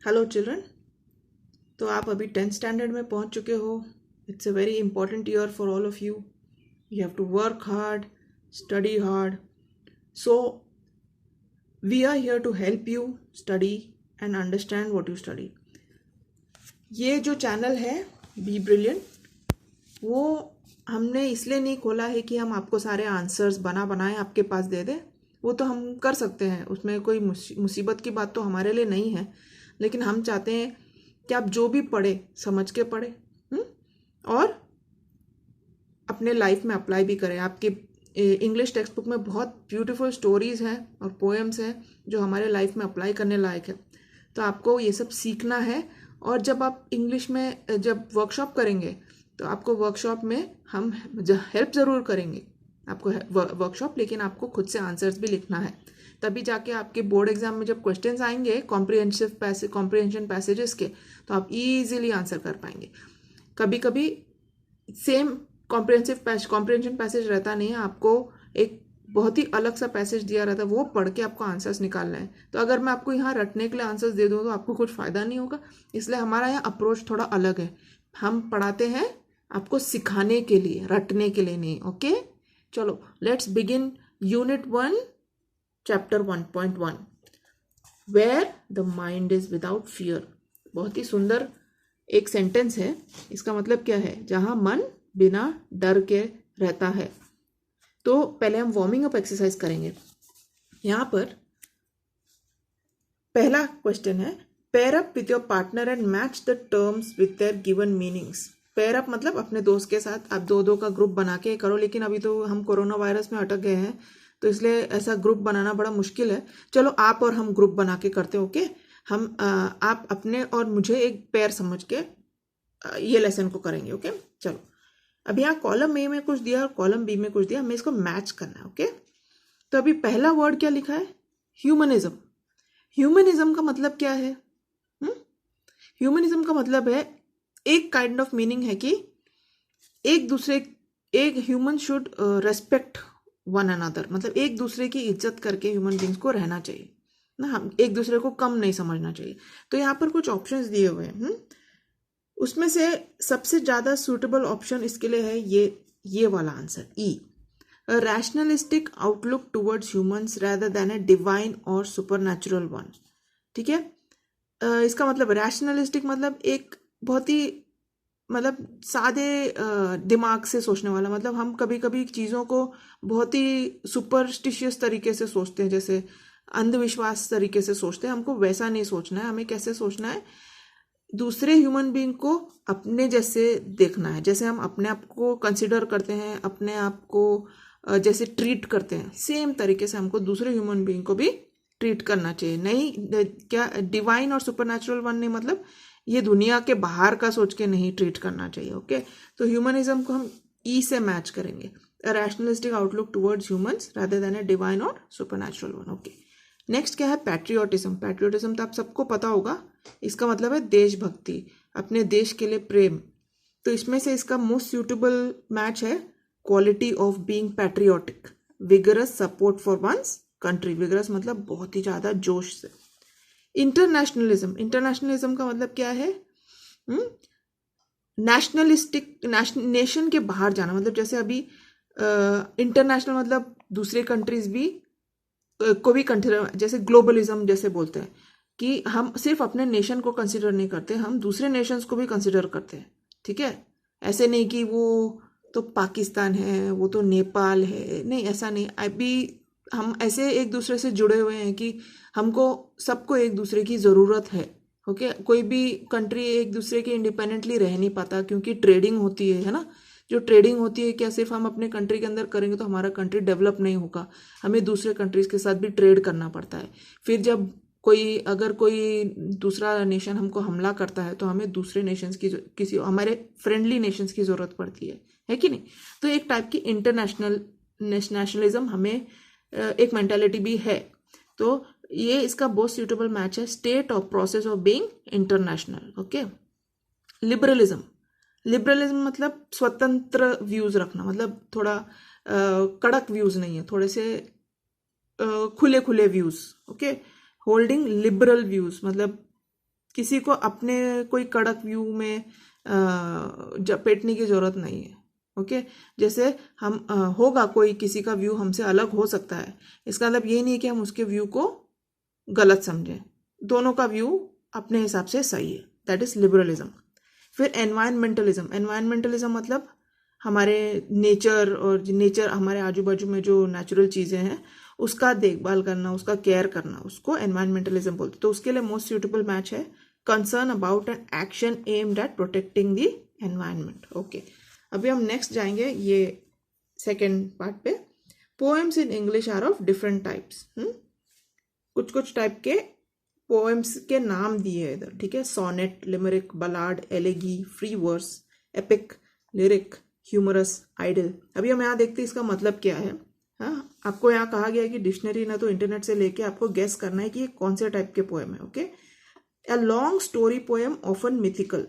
Hello children. तो आप अभी 10th स्टैंडर्ड में पहुंच चुके हो। It's a very important year for all of you. You have to work hard, study hard. So we are here to help you study and understand what you study. ये जो channel है be brilliant, वो हमने इसलिए नहीं खोला है कि हम आपको सारे आंसर्स बनाए आपके पास दे दें। वो तो हम कर सकते हैं, उसमें कोई मुसीबत की बात तो हमारे लिए नहीं है। लेकिन हम चाहते हैं कि आप जो भी पढ़े समझ के पढ़े और अपने लाइफ में अप्लाई भी करें। आपके इंग्लिश टेक्स्ट बुक में बहुत ब्यूटीफुल स्टोरीज हैं और पोएम्स हैं जो हमारे लाइफ में अप्लाई करने लायक है। तो आपको ये सब सीखना है। और जब आप इंग्लिश में जब वर्कशॉप करेंगे तो आपको वर्कशॉप में हम हेल्प ज़रूर करेंगे आपको वर्कशॉप, लेकिन आपको खुद से आंसर्स भी लिखना है। तभी जाके आपके बोर्ड एग्जाम में जब क्वेश्चंस आएंगे कॉम्प्रिहेंशन पैसेजेस के, तो आप इजीली आंसर कर पाएंगे। कभी कभी सेम कॉम्प्रिहेंशन पैसेज रहता नहीं है, आपको एक बहुत ही अलग सा पैसेज दिया रहता है, वो पढ़ के आपको आंसर्स निकालना है। तो अगर मैं आपको यहाँ रटने के लिए आंसर्स दे दूँ तो आपको कुछ फ़ायदा नहीं होगा। इसलिए हमारा यहाँ अप्रोच थोड़ा अलग है। हम पढ़ाते हैं आपको सिखाने के लिए, रटने के लिए नहीं। ओके, चलो let's begin unit 1 chapter 1.1 where the mind is without fear. बहुत ही सुंदर एक सेंटेंस है। इसका मतलब क्या है? जहां मन बिना डर के रहता है। तो पहले हम वार्मिंग अप एक्सरसाइज करेंगे। यहां पर पहला क्वेश्चन है, pair up with your partner and match the terms with their given meanings. Pair up मतलब अपने दोस्त के साथ आप दो का ग्रुप बना के करो, लेकिन अभी तो हम कोरोना वायरस में अटक गए हैं तो इसलिए ऐसा ग्रुप बनाना बड़ा मुश्किल है। चलो आप और हम ग्रुप बना के करते हैं। ओके, हम आप अपने और मुझे एक पेयर समझ के ये लेसन को करेंगे। ओके, चलो अब यहाँ कॉलम ए में कुछ दिया और कॉलम बी में कुछ दिया, हमें इसको मैच करना है। ओके, तो अभी पहला वर्ड क्या लिखा है? ह्यूमनिज्म। ह्यूमनिज्म का मतलब क्या है? ह्यूमनिज्म का मतलब है, एक काइंड ऑफ मीनिंग है कि एक human should respect one another, मतलब एक दूसरे की इज्जत करके ह्यूमन बींग्स को रहना चाहिए ना, हम एक दूसरे को कम नहीं समझना चाहिए। तो यहाँ पर कुछ ऑप्शंस दिए हुए हैं। उसमें से सबसे ज़्यादा सूटेबल ऑप्शन इसके लिए है ये वाला answer, E, rationalistic outlook towards humans rather than a divine or supernatural one. ठीक है, इसका मतलब रैशनलिस्टिक मतलब एक बहुत ही मतलब सादे दिमाग से सोचने वाला। मतलब हम कभी कभी चीज़ों को बहुत ही सुपरस्टिशियस तरीके से सोचते हैं, जैसे अंधविश्वास तरीके से सोचते हैं। हमको वैसा नहीं सोचना है। हमें कैसे सोचना है? दूसरे ह्यूमन बीइंग को अपने जैसे देखना है, जैसे हम अपने आप को कंसिडर करते हैं, अपने आप को जैसे ट्रीट करते हैं, सेम तरीके से हमको दूसरे ह्यूमन बीइंग को भी ट्रीट करना चाहिए। नहीं क्या डिवाइन और सुपरनैचुरल वन नहीं, मतलब ये दुनिया के बाहर का सोच के नहीं ट्रीट करना चाहिए। ओके, तो ह्यूमनिज्म को हम ई से मैच करेंगे, a rationalistic outlook towards humans rather than a divine or supernatural one. Okay, next क्या है? पैट्रियोटिज्म। पैट्रियोटिज्म तो आप सबको पता होगा, इसका मतलब है देशभक्ति, अपने देश के लिए प्रेम। तो इसमें से इसका मोस्ट सूटेबल मैच है quality of being patriotic, vigorous support for one's country. Vigorous मतलब बहुत ही ज़्यादा जोश से। इंटरनेशनलिज्म। इंटरनेशनलिज्म का मतलब क्या है? नेशनलिस्टिक, नेशन के बाहर जाना। मतलब जैसे अभी इंटरनेशनल मतलब दूसरे कंट्रीज भी को भी कंसिडर, जैसे ग्लोबलिज्म जैसे बोलते हैं कि हम सिर्फ अपने नेशन को कंसिडर नहीं करते, हम दूसरे नेशंस को भी कंसिडर करते हैं। ठीक है, ऐसे नहीं कि वो तो पाकिस्तान है, वो तो नेपाल है, नहीं ऐसा नहीं। अभी हम ऐसे एक दूसरे से जुड़े हुए हैं कि हमको सबको एक दूसरे की ज़रूरत है। ओके, कोई भी कंट्री एक दूसरे के इंडिपेंडेंटली रह नहीं पाता, क्योंकि ट्रेडिंग होती है ना। जो ट्रेडिंग होती है, क्या सिर्फ हम अपने कंट्री के अंदर करेंगे तो हमारा कंट्री डेवलप नहीं होगा, हमें दूसरे कंट्रीज के साथ भी ट्रेड करना पड़ता है। फिर जब अगर कोई दूसरा नेशन हमको हमला करता है तो हमें दूसरे नेशंस की, किसी हमारे फ्रेंडली नेशंस की ज़रूरत पड़ती है कि नहीं? तो एक टाइप की नेशनलिज्म हमें एक मेंटालिटी भी है। तो ये इसका बहुत सूटेबल मैच है, state of process of being international. Okay, liberalism. Liberalism मतलब स्वतंत्र व्यूज रखना, मतलब थोड़ा कड़क व्यूज नहीं है, थोड़े से खुले खुले views. Okay, holding liberal views मतलब किसी को अपने कोई कड़क व्यू में लपेटने की जरूरत नहीं है। ओके, जैसे हम होगा कोई किसी का व्यू हमसे अलग हो सकता है, इसका मतलब ये नहीं कि हम उसके व्यू को गलत समझें, दोनों का व्यू अपने हिसाब से सही है, दैट इज लिबरलिज्म। फिर एनवायरमेंटलिज्म मतलब हमारे नेचर और नेचर हमारे आजू बाजू में जो नेचुरल चीज़ें हैं उसका देखभाल करना, उसका केयर करना, उसको एनवायरमेंटलिज्म बोलते हैं। तो उसके लिए मोस्ट सूटेबल मैच है concern about an action aimed at protecting the environment. Okay, अभी हम नेक्स्ट जाएंगे ये सेकेंड पार्ट पे। Poems in English are of different types. कुछ कुछ टाइप के पोएम्स के नाम दिए हैं इधर, ठीक है। Sonnet, limerick, ballad, elegy, free verse, epic, lyric, humorous, idyll. अभी हम यहाँ देखते हैं इसका मतलब क्या है। हाँ, आपको यहाँ कहा गया है कि डिक्शनरी ना तो इंटरनेट से लेके आपको गेस करना है कि ये कौन से टाइप के पोएम है। Okay, a long story poem often mythical.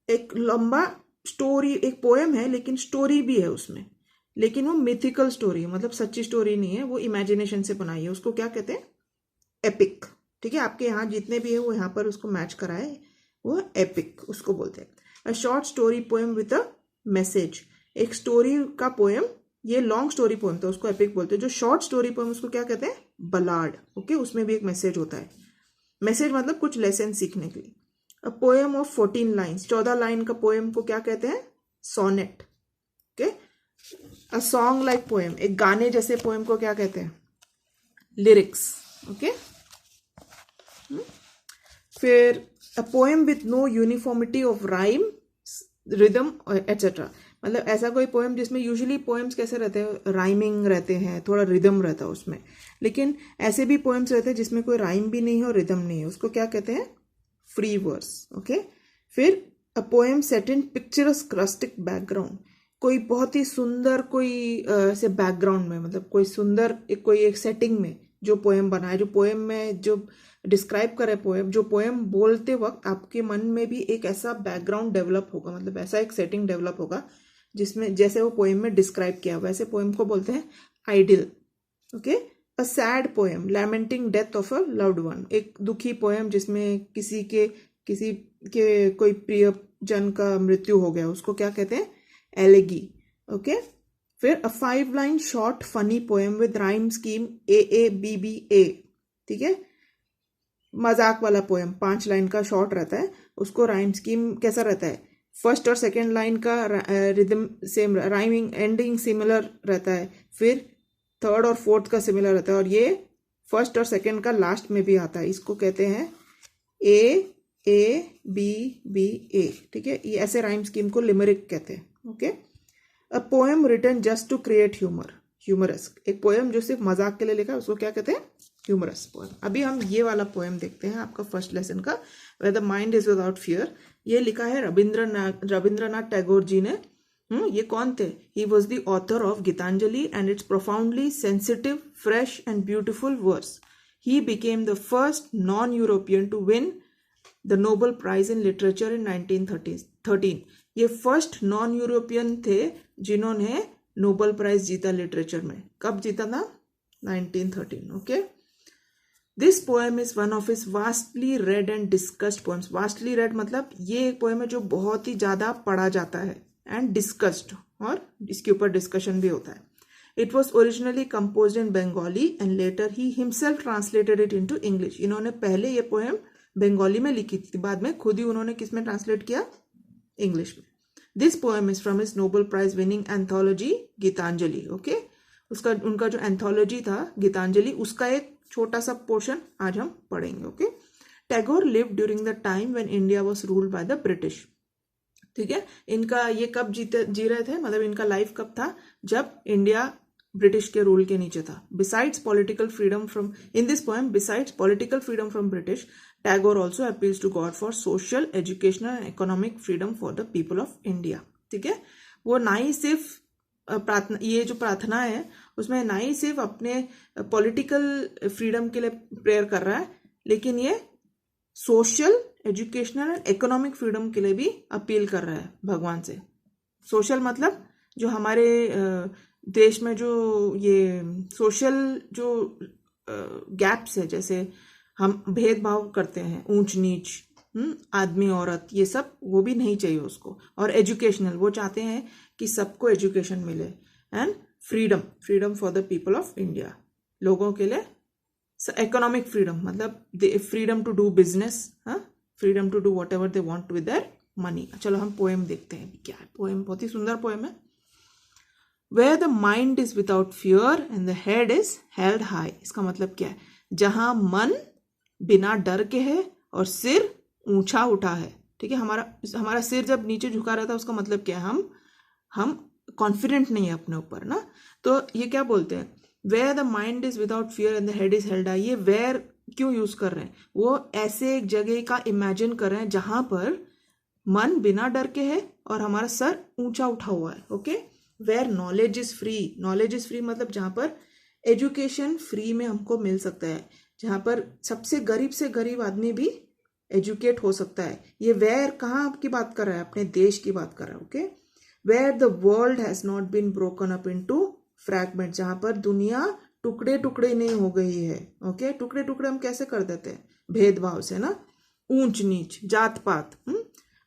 एक लंबा स्टोरी, एक पोएम है लेकिन स्टोरी भी है उसमें, लेकिन वो मिथिकल स्टोरी है, मतलब सच्ची स्टोरी नहीं है, वो इमेजिनेशन से बनाई है, उसको क्या कहते हैं? एपिक। ठीक है, आपके यहाँ जितने भी है वो यहाँ पर उसको मैच कराए, वो एपिक उसको बोलते हैं। A short story poem with a message. एक स्टोरी का पोएम, ये लॉन्ग स्टोरी पोएम तो उसको एपिक बोलते हैं। जो शॉर्ट स्टोरी पोएम उसको क्या कहते हैं? बलाड। ओके, उसमें भी एक मैसेज होता है। मैसेज मतलब कुछ लेसन सीखने के लिए। A poem of 14 lines, 14 line का पोएम को क्या कहते हैं? Sonnet. Okay, a song like poem, एक गाने जैसे पोएम को क्या कहते हैं? लिरिक्स। ओके, फिर a poem with no uniformity of rhyme, rhythm etcetera. मतलब ऐसा कोई पोएम जिसमें यूजुअली पोएम्स कैसे रहते हैं? राइमिंग रहते हैं, थोड़ा रिदम रहता है उसमें, लेकिन ऐसे भी पोएम्स रहते हैं जिसमें कोई राइम भी नहीं है और रिदम नहीं है, उसको क्या कहते हैं? Free verse. ओके, फिर a poem set in picturesque rustic background, कोई बहुत ही सुंदर कोई से बैकग्राउंड में, मतलब कोई सुंदर कोई एक सेटिंग में जो पोएम बना है, जो पोएम में जो डिस्क्राइब करे पोएम, जो पोएम बोलते वक्त आपके मन में भी एक ऐसा बैकग्राउंड डेवलप होगा, मतलब ऐसा एक सेटिंग डेवलप होगा जिसमें जैसे वो पोएम में डिस्क्राइब किया, वैसे पोएम को बोलते हैं ideal. Okay, a sad poem lamenting death of a loved one, एक दुखी पोएम जिसमें किसी के कोई प्रिय जन का मृत्यु हो गया, उसको क्या कहते हैं? एलेगी। ओके, फिर अ 5 line short funny poem with rhyme scheme AABBA। ठीक है, मजाक वाला पोएम 5 लाइन का शॉर्ट रहता है, उसको राइम स्कीम कैसा रहता है? फर्स्ट और सेकेंड लाइन का rhythm same, rhyming ending similar रहता है, फिर थर्ड और फोर्थ का सिमिलर रहता है, और ये फर्स्ट और सेकेंड का लास्ट में भी आता है। इसको कहते हैं AABBA। ठीक है, ये ऐसे राइम स्कीम को लिमरिक कहते हैं। Okay, a poem written just to create humour, humorous. एक पोएम जो सिर्फ मजाक के लिए लिखा है उसको क्या कहते हैं? Humorous poem. अभी हम ये वाला पोएम देखते हैं आपका फर्स्ट लेसन का, where the mind is without fear. ये लिखा है रविंद्रनाथ टैगोर जी ने। ये कौन थे? He was the author of Gitanjali and it's profoundly sensitive, fresh and beautiful verse. He became the first non European to win the Nobel prize in literature in 1913। ये first non European थे जिन्होंने नोबेल प्राइज जीता literature में। कब जीता था? 1913। Okay, this poem is one of his vastly red and discussed poems. Vastly red मतलब ये एक पोएम है जो बहुत ही ज्यादा पढ़ा जाता है, एंड डिस्कस्ड, और इसके ऊपर डिस्कशन भी होता है। It was originally compose in Bengali and later he himself translated it into English. इन्होंने पहले ये पोएम बंगाली में लिखी थी, बाद में खुद ही उन्होंने किस में ट्रांसलेट किया? इंग्लिश में। This poem is from his Nobel prize winning anthology Gitanjali. Okay, उनका जो एंथोलॉजी था गीतांजलि, उसका एक छोटा सा पोर्शन आज हम पढ़ेंगे। Okay, Tagore lived during the time when India was ruled by the British. ठीक है, इनका ये कब जी रहे थे, मतलब इनका लाइफ कब था? जब इंडिया ब्रिटिश के रूल के नीचे था। Besides political freedom from, in this poem besides political freedom from British, Tagore also appeals to God for social, educational and economic freedom for the people of India. ठीक है, वो ना ही सिर्फ प्रार्थना, ये जो प्रार्थना है उसमें ना ही सिर्फ अपने पॉलिटिकल फ्रीडम के लिए प्रेयर कर रहा है, लेकिन ये social, educational and economic freedom के लिए भी अपील कर रहा है भगवान से। सोशल मतलब जो हमारे देश में जो ये सोशल जो गैप्स है, जैसे हम भेदभाव करते हैं, ऊंच नीच, आदमी औरत ये सब वो भी नहीं चाहिए उसको। और एजुकेशनल, वो चाहते हैं कि सबको एजुकेशन मिले। And freedom, freedom for the people of India, लोगों के लिए इकोनॉमिक फ्रीडम, मतलब freedom to do business, freedom to do whatever they want with their money. चलो हम पोएम देखते हैं क्या है। पोएम बहुत ही सुंदर पोएम है। Where the mind is without fear and the head is held high, इसका मतलब क्या है? जहां मन बिना डर के है और सिर ऊंचा उठा है। ठीक है, हमारा सिर जब नीचे झुका रहता है उसका मतलब क्या है? हम कॉन्फिडेंट नहीं है अपने ऊपर ना। तो ये क्या बोलते हैं? Where the mind is without fear and the head is held high. ये वेयर क्यों यूज कर रहे हैं? वो ऐसे एक जगह का इमेजिन कर रहे हैं जहां पर मन बिना डर के है और हमारा सर ऊंचा उठा हुआ है। Okay, where knowledge is free, knowledge is free मतलब जहां पर एजुकेशन फ्री में हमको मिल सकता है, जहां पर सबसे गरीब से गरीब आदमी भी एजुकेट हो सकता है। ये वेयर कहाँ की बात कर रहा है? अपने देश की बात कर रहा है। Okay, where the world has not been broken up into fragment, जहां पर दुनिया टुकड़े टुकड़े नहीं हो गई है। ओके, टुकड़े टुकड़े हम कैसे कर देते हैं? भेदभाव से ना, ऊंच नीच, जात पात।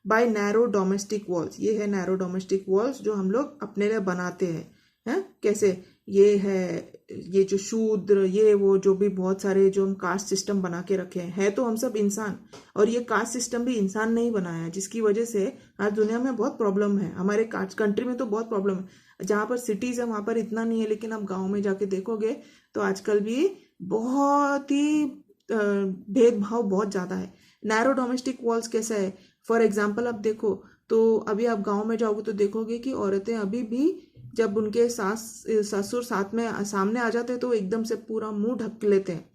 बाय नैरो डोमेस्टिक वॉल्स, ये है नैरो डोमेस्टिक वॉल्स जो हम लोग अपने लिए बनाते हैं। कैसे? ये है, ये जो शूद्र, ये वो जो भी बहुत सारे जो हम कास्ट सिस्टम बना के रखे हैं, है तो हम सब इंसान, और ये कास्ट सिस्टम भी इंसान नहीं बनाया है, जिसकी वजह से आज दुनिया में बहुत प्रॉब्लम है। हमारे कंट्री में तो बहुत प्रॉब्लम है, जहाँ पर सिटीज है वहां पर इतना नहीं है, लेकिन आप गाँव में जाके देखोगे तो आजकल भी बहुत ही भेदभाव बहुत ज्यादा है। नैरो डोमेस्टिक वॉल्स कैसा है? फॉर एग्जाम्पल आप देखो तो अभी आप गांव में जाओगे तो देखोगे कि औरतें अभी भी जब उनके ससुर साथ में सामने आ जाते हैं तो एकदम से पूरा मुंह ढक लेते हैं,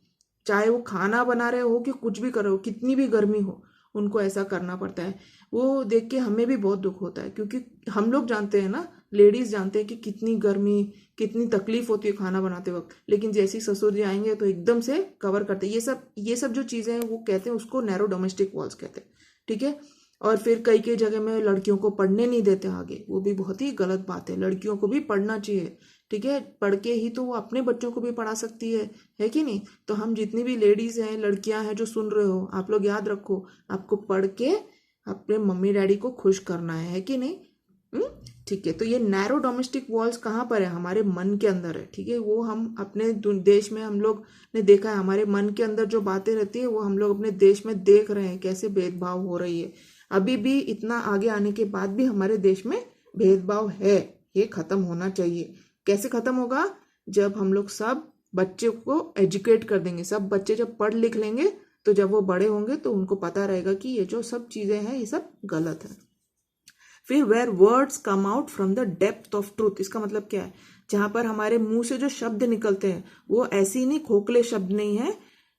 चाहे वो खाना बना रहे हो कि कुछ भी कर रहे हो, कितनी भी गर्मी हो, उनको ऐसा करना पड़ता है। वो देख के हमें भी बहुत दुख होता है, क्योंकि हम लोग जानते हैं ना, लेडीज जानते हैं कि कितनी गर्मी, कितनी तकलीफ होती है खाना बनाते वक्त, लेकिन जैसे ही ससुर जी आएंगे तो एकदम से कवर करते हैं। ये सब जो चीजें हैं वो कहते हैं, उसको नैरो डोमेस्टिक वॉल्स कहते हैं। ठीक है, और फिर कई जगह में लड़कियों को पढ़ने नहीं देते आगे, वो भी बहुत ही गलत बात है। लड़कियों को भी पढ़ना चाहिए। ठीक है, पढ़ के ही तो वो अपने बच्चों को भी पढ़ा सकती है कि नहीं? तो हम जितनी भी लेडीज हैं, लड़कियां हैं जो सुन रहे हो, आप लोग याद रखो, आपको पढ़ के अपने मम्मी डैडी को खुश करना है कि नहीं? ठीक है, तो ये नैरो डोमेस्टिक वॉल्स कहाँ पर है? हमारे मन के अंदर है। ठीक है, वो हम अपने देश में हम लोग ने देखा है, हमारे मन के अंदर जो बातें रहती है वो हम लोग अपने देश में देख रहे हैं, कैसे भेदभाव हो रही है। अभी भी इतना आगे आने के बाद भी हमारे देश में भेदभाव है, ये खत्म होना चाहिए। कैसे खत्म होगा? जब हम लोग सब बच्चे को एजुकेट कर देंगे। सब बच्चे जब पढ़ लिख लेंगे तो जब वो बड़े होंगे तो उनको पता रहेगा कि ये जो सब चीजें हैं ये सब गलत है। फिर where words come out from the depth of truth, इसका मतलब क्या है? जहां पर हमारे मुंह से जो शब्द निकलते हैं वो ऐसे ही नहीं, खोखले शब्द नहीं है,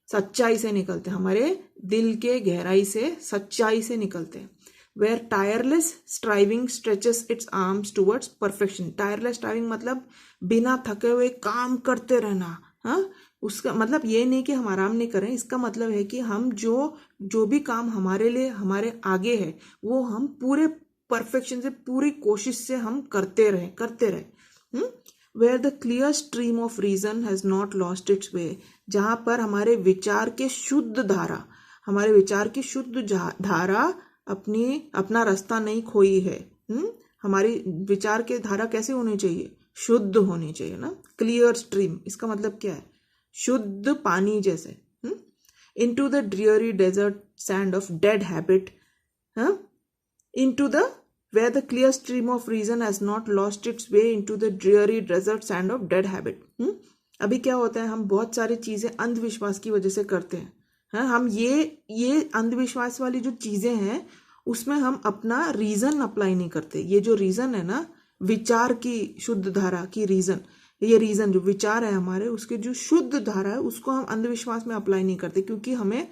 सच्चाई से निकलते हैं, हमारे दिल के गहराई से, सच्चाई से निकलते हैं। Where tireless striving stretches its arms towards perfection, tireless striving मतलब बिना थके हुए काम करते रहना। उसका मतलब ये नहीं कि हम आराम नहीं करें, इसका मतलब है कि हम जो भी काम हमारे लिए हमारे आगे है वो हम पूरे परफेक्शन से, पूरी कोशिश से हम करते रहे। Where the clear stream of reason has not lost its way, जहां पर हमारे विचार की शुद्ध धारा अपना रास्ता नहीं खोई है। हमारी विचार की धारा कैसे होनी चाहिए? शुद्ध होनी चाहिए ना। क्लियर स्ट्रीम, इसका मतलब क्या है? शुद्ध पानी जैसे। Into the dreary desert sand of dead habit, into the where the clear stream of reason has not lost its way into the dreary desert sand of dead habit। अभी क्या होता है, हम बहुत सारी चीजें अंधविश्वास की वजह से करते हैं। हम ये अंधविश्वास वाली जो चीजें हैं उसमें हम अपना रीजन अप्लाई नहीं करते। ये जो रीजन है ना, विचार की शुद्ध धारा की रीजन, ये रीजन जो विचार है हमारे, उसके जो शुद्ध धारा है उसको हम अंधविश्वास में अप्लाई नहीं करते, क्योंकि हमें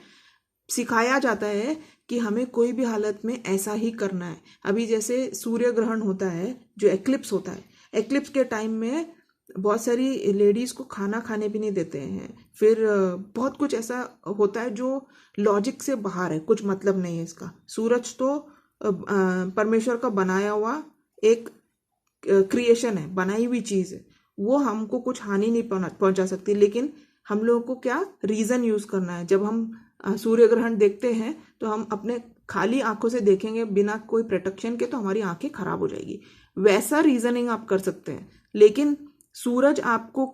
सिखाया जाता है कि हमें कोई भी हालत में ऐसा ही करना है। अभी जैसे सूर्य ग्रहण होता है, जो एक्लिप्स होता है, एक्लिप्स के टाइम में बहुत सारी लेडीज को खाना खाने भी नहीं देते हैं। फिर बहुत कुछ ऐसा होता है जो लॉजिक से बाहर है, कुछ मतलब नहीं है इसका। सूरज तो परमेश्वर का बनाया हुआ एक क्रिएशन है, बनाई हुई चीज है, वो हमको कुछ हानि नहीं पहुंचा सकती। लेकिन हम लोगों को क्या रीजन यूज करना है? जब हम सूर्य ग्रहण देखते हैं तो हम अपने खाली आंखों से देखेंगे बिना कोई प्रोटेक्शन के, तो हमारी आंखें खराब हो जाएगी। वैसा रीजनिंग आप कर सकते हैं, लेकिन सूरज आपको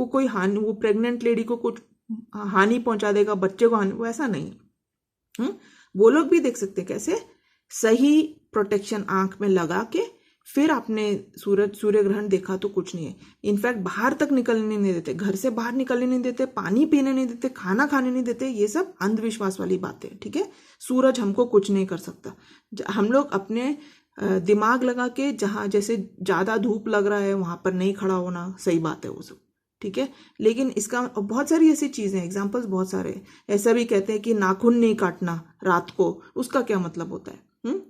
कोई हानि, वो प्रेग्नेंट लेडी को कुछ हानि पहुंचा देगा, बच्चे को हानि, वैसा नहीं। वो लोग भी देख सकते हैं कैसे, सही प्रोटेक्शन आंख में लगा के फिर आपने सूर्य ग्रहण देखा तो कुछ नहीं है। इनफैक्ट बाहर तक निकलने नहीं देते, घर से बाहर निकलने नहीं देते, पानी पीने नहीं देते, खाना खाने नहीं देते, ये सब अंधविश्वास वाली बातें, ठीक है। सूरज हमको कुछ नहीं कर सकता। हम लोग अपने दिमाग लगा के, जहाँ जैसे ज़्यादा धूप लग रहा है वहाँ पर नहीं खड़ा होना, सही बात है वो सब, ठीक है। लेकिन इसका बहुत सारी ऐसी चीज़ें, एग्जाम्पल्स बहुत सारे हैं। ऐसा भी कहते हैं कि नाखून नहीं काटना रात को, उसका क्या मतलब होता है?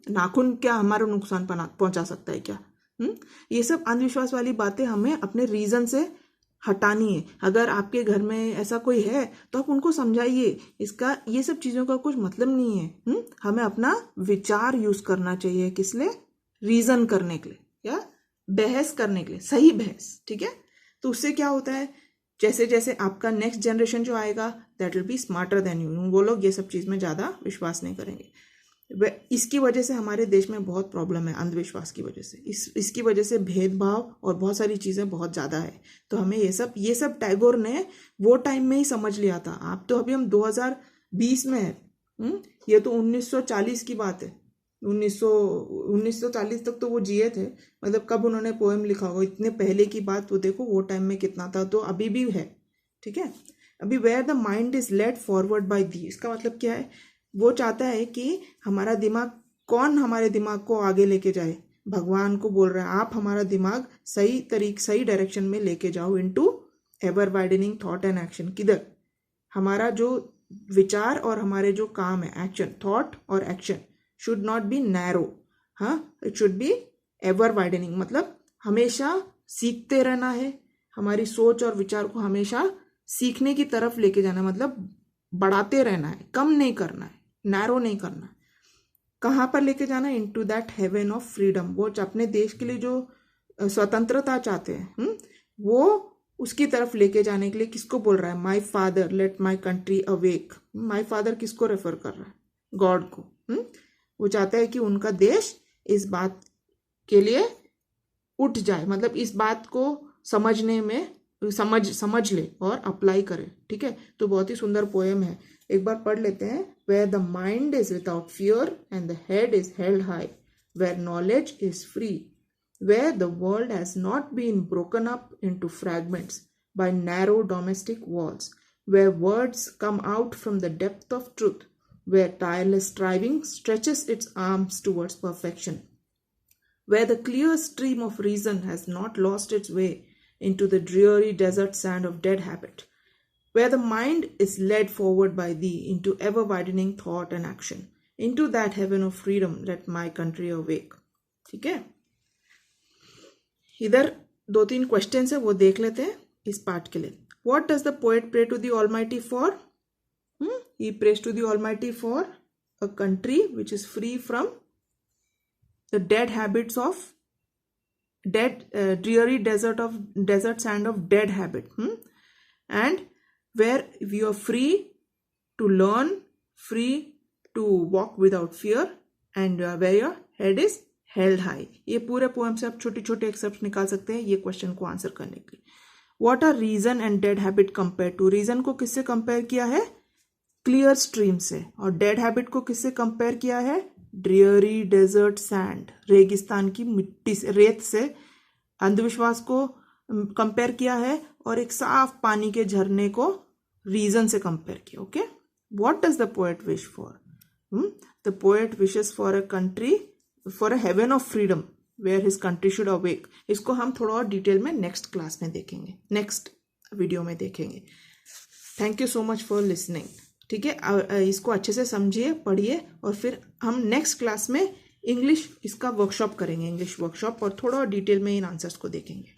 नाखून क्या हमारा नुकसान पहुंचा सकता है क्या? ये सब अंधविश्वास वाली बातें हमें अपने रीजन से हटानी है। अगर आपके घर में ऐसा कोई है तो आप उनको समझाइए, इसका ये सब चीज़ों का कुछ मतलब नहीं है। हमें अपना विचार यूज करना चाहिए, किस लिए? रीजन करने के लिए या बहस करने के लिए, सही बहस, ठीक है। तो उससे क्या होता है, जैसे जैसे आपका नेक्स्ट जनरेशन जो आएगा, that will be smarter than you. वो लोग ये सब चीज़ में ज़्यादा विश्वास नहीं करेंगे। इसकी वजह से हमारे देश में बहुत प्रॉब्लम है, अंधविश्वास की वजह से। इसकी वजह से भेदभाव और बहुत सारी चीज़ें बहुत ज़्यादा है। तो हमें ये सब टैगोर ने वो टाइम में ही समझ लिया था। आप तो अभी हम 2020 में है, ये तो 1940 की बात है। 1940 तक तो वो जिए थे, मतलब कब उन्होंने पोएम लिखा हो, इतने पहले की बात। वो देखो वो टाइम में कितना था, तो अभी भी है, ठीक है। अभी where the mind is led forward by thee, इसका मतलब क्या है? वो चाहता है कि हमारा दिमाग, कौन हमारे दिमाग को आगे लेके जाए? भगवान को बोल रहा है, आप हमारा दिमाग सही डायरेक्शन में लेके जाओ, into ever widening thought and action. किधर? हमारा जो विचार और हमारे जो काम है, एक्शन, थॉट और action should not be narrow, it should be ever widening. मतलब हमेशा सीखते रहना है, हमारी सोच और विचार को हमेशा सीखने की तरफ लेके जाना, मतलब बढ़ाते रहना है, कम नहीं करना है, नैरो नहीं करना। कहाँ पर लेके जाना? Into that heaven of freedom. वो अपने देश के लिए जो स्वतंत्रता चाहते हैं, वो उसकी तरफ लेके जाने के लिए किसको बोल रहा है? My father let my country awake. My father किसको रेफर कर रहा है? गॉड को। वो चाहता है कि उनका देश इस बात के लिए उठ जाए, मतलब इस बात को समझने में समझ ले और अप्लाई करे, ठीक है। तो बहुत ही सुंदर पोएम है, एक बार पढ़ लेते हैं। Where the mind is without fear and the head is held high, where knowledge is free, where the world has not been broken up into fragments by narrow domestic walls, where words come out from the depth of truth, where tireless striving stretches its arms towards perfection, where the clear stream of reason has not lost its way into the dreary desert sand of dead habit, where the mind is led forward by thee into ever-widening thought and action, into that heaven of freedom let my country awake। ठीक है, इधर 2-3 question है, वो देख लेते हैं इस part के लिए। What does the poet pray to the Almighty for? He prays to the Almighty for a country which is free from the dead habits of dreary desert sand of dead habit, and where we are free to learn, free to walk without fear, and where your head is held high। ये पूरे poem से आप छोटे छोटे accept निकाल सकते हैं ये क्वेश्चन को आंसर करने के लिए। What are reason and dead habit compared to? Reason को किससे कंपेयर किया है? क्लियर स्ट्रीम से। और डेड हैबिट को किससे कंपेयर किया है? ड्रियरी डेजर्ट सैंड, रेगिस्तान की मिट्टी से, रेत से। अंधविश्वास को कंपेयर किया है, और एक साफ पानी के झरने को रीजन से कंपेयर किया। Okay, what does the poet wish for? The poet wishes for a country, for a heaven of freedom where his country should awake. इसको हम थोड़ा और डिटेल में नेक्स्ट क्लास में देखेंगे, नेक्स्ट वीडियो में देखेंगे। Thank you so much for listening. ठीक है, इसको अच्छे से समझिए, पढ़िए, और फिर हम नेक्स्ट क्लास में इंग्लिश इसका वर्कशॉप करेंगे, इंग्लिश वर्कशॉप, और थोड़ा डिटेल में इन आंसर्स को देखेंगे।